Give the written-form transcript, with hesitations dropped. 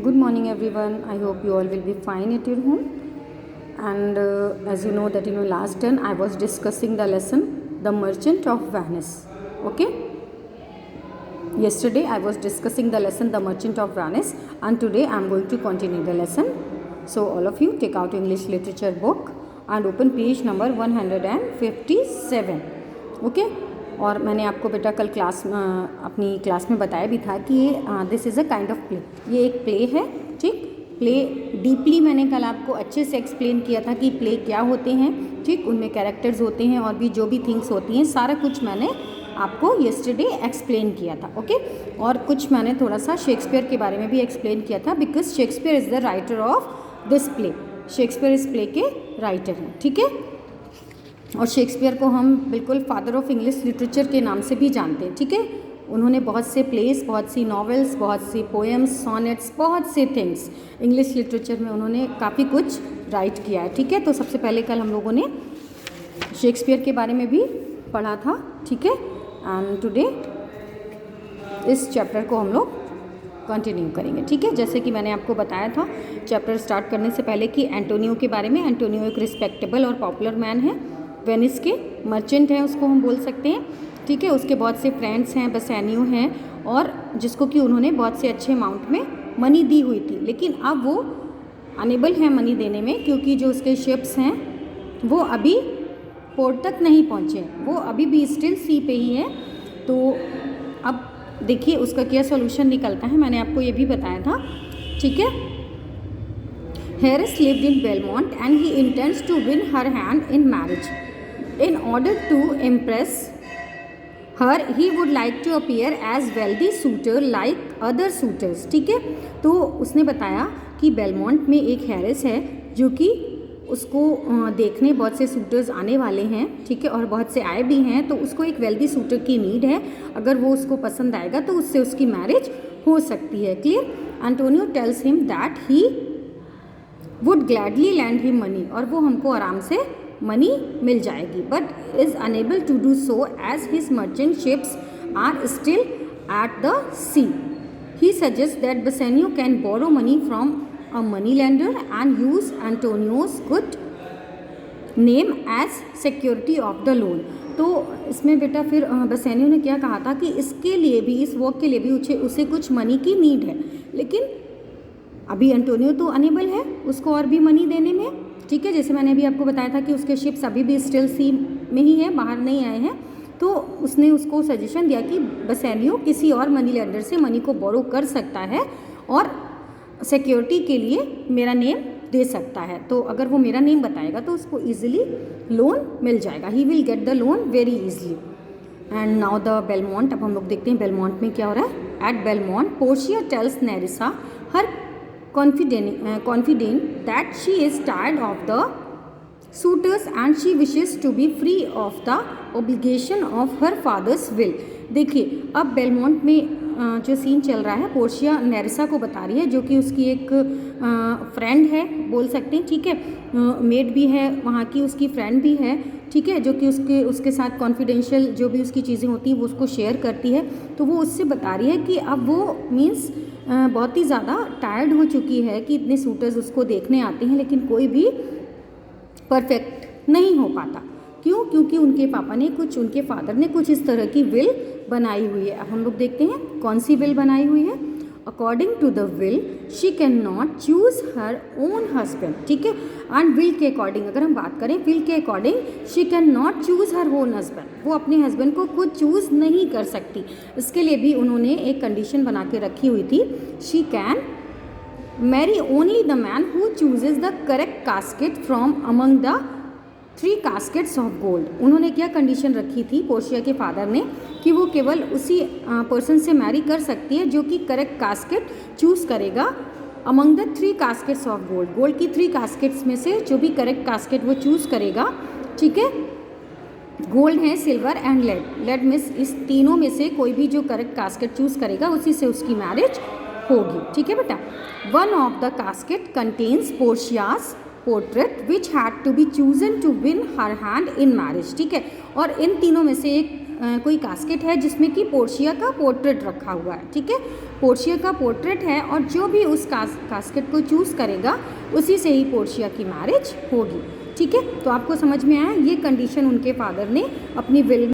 Good morning everyone. I hope you all will be fine at your home. And as you know that in your last turn I was discussing the lesson The Merchant of Venice. Okay. Yesterday I was discussing the lesson The Merchant of Venice, and today I am going to continue the lesson. So all of you take out English literature book and open page number 157. Okay. और मैंने आपको बेटा कल अपनी class में बताया भी था कि this is a kind of play, ये एक प्ले है। ठीक, प्ले डीपली मैंने कल आपको अच्छे से एक्सप्लेन किया था कि प्ले क्या होते हैं। ठीक, उनमें कैरेक्टर्स होते हैं और भी जो भी थिंग्स होती हैं, सारा कुछ मैंने आपको येस्टरडे एक्सप्लेन किया था। ओके, और कुछ मैंने थोड़ा सा शेक्सपियर के बारे में भी एक्सप्लेन किया था, because Shakespeare is the writer of this play. Shakespeare इस प्ले के राइटर हैं। ठीक है, और शेक्सपियर को हम बिल्कुल फादर ऑफ इंग्लिश लिटरेचर के नाम से भी जानते हैं। ठीक है, उन्होंने बहुत से प्लेस, बहुत सी नॉवेल्स, बहुत सी पोएम्स, सॉनेट्स, बहुत से थिंग्स इंग्लिश लिटरेचर में उन्होंने काफ़ी कुछ राइट किया है। ठीक है, तो सबसे पहले कल हम लोगों ने शेक्सपियर के बारे में भी पढ़ा था। ठीक है, एंड टुडे इस चैप्टर को हम लोग कंटिन्यू करेंगे। ठीक है, जैसे कि मैंने आपको बताया था चैप्टर स्टार्ट करने से पहले कि एंटोनियो के बारे में। एंटोनियो एक रिस्पेक्टेबल और पॉपुलर मैन है, वेनिस के मर्चेंट हैं, उसको हम बोल सकते हैं। ठीक है, उसके बहुत से फ्रेंड्स हैं, बसेनियो हैं, और जिसको कि उन्होंने बहुत से अच्छे अमाउंट में मनी दी हुई थी, लेकिन अब वो अनेबल हैं मनी देने में, क्योंकि जो उसके शिप्स हैं वो अभी पोर्ट तक नहीं पहुँचे, वो अभी भी स्टिल सी पे ही हैं। तो अब देखिए उसका क्या सॉल्यूशन निकलता है, मैंने आपको ये भी बताया था। ठीक है, Harris lived in Belmont and he intends to win her hand in marriage. In order to impress her, he would like to appear as wealthy suitor like other suitors. ठीक है, तो उसने बताया कि बेलमोंट में एक हैरिस है जो कि उसको देखने बहुत से सूटर्स आने वाले हैं। ठीक है, और बहुत से आए भी हैं, तो उसको एक वेल्दी सूटर की नीड है। अगर वो उसको पसंद आएगा तो उससे उसकी मैरिज हो सकती है। Clear? Antonio tells him that he would gladly lend him money, और वो हमको आराम से मनी मिल जाएगी, but is unable to do so as his merchant ships are still at the sea. He suggest that Bassanio can borrow money from a money lender and use Antonio's good name as security of the loan. तो इसमें बेटा फिर बसेनियो ने क्या कहा था कि इसके लिए भी, इस वर्क के लिए भी उसे कुछ मनी की नीड है, लेकिन अभी एंटोनियो तो अनेबल है उसको और भी मनी देने में। ठीक है, जैसे मैंने अभी आपको बताया था कि उसके शिप्स अभी भी स्टिल सी में ही है, बाहर नहीं आए हैं। तो उसने उसको सजेशन दिया कि बसेनियो किसी और मनी लेंडर से मनी को बोरो कर सकता है और सिक्योरिटी के लिए मेरा नेम दे सकता है। तो अगर वो मेरा नेम बताएगा तो उसको ईजिली लोन मिल जाएगा, he will get the loan very easily. And now the Belmont, अब हम लोग देखते हैं बेलमोंट में क्या हो रहा है। At Belmont Portia tells Nerissa her confident that she is tired of the suitors and she wishes to be free of the obligation of her father's will. देखिए अब बेलमोंट में जो सीन चल रहा है, पोर्शिया नेरिसा को बता रही है, जो कि उसकी एक फ्रेंड है बोल सकते हैं। ठीक है, मेड भी है वहाँ की, उसकी फ्रेंड भी है। ठीक है, जो कि उसके साथ कॉन्फिडेंशियल जो भी उसकी चीज़ें होती हैं वो उसको शेयर करती है। तो वो उससे बता रही है कि अब वो मीन्स बहुत ही ज़्यादा टायर्ड हो चुकी है कि इतने सूटर्स उसको देखने आते हैं, लेकिन कोई भी परफेक्ट नहीं हो पाता। क्यों? क्योंकि उनके फादर ने कुछ इस तरह की विल बनाई हुई है। अब हम लोग देखते हैं कौन सी विल बनाई हुई है। According to the will she can not choose her own husband. ठीक है, एंड विल के अकॉर्डिंग अगर हम बात करें, विल के according she can not choose her own husband, वो अपने हस्बैंड को खुद चूज़ नहीं कर सकती। इसके लिए भी उन्होंने एक कंडीशन बना के रखी हुई थी, she can marry only the man who chooses the correct casket from among the 3 caskets of gold. उन्होंने क्या कंडीशन रखी थी पोर्शिया के फादर ने कि वो केवल उसी पर्सन से मैरी कर सकती है जो कि करेक्ट कास्केट चूज़ करेगा among the 3 caskets of gold. Gold की 3 कास्केट्स में से जो भी करेक्ट कास्केट वो चूज़ करेगा। ठीक है, गोल्ड है, सिल्वर एंड लेड में इस तीनों में से कोई भी जो करेक्ट कास्केट चूज़ करेगा उसी से उसकी मैरिज होगी। ठीक है बेटा, one of the casket contains Portia's portrait which had to be chosen to win her hand in marriage. ठीक है, और इन तीनों में से एक कोई कास्केट है जिसमें कि पोर्शिया का पोर्ट्रेट रखा हुआ है, ठीक है, पोर्शिया का पोर्ट्रेट है और जो भी उस कास्केट को चूज़ करेगा उसी से ही पोर्शिया की मैरिज होगी, ठीक है। तो आपको समझ में आया, ये कंडीशन उनके फादर ने अपनी विल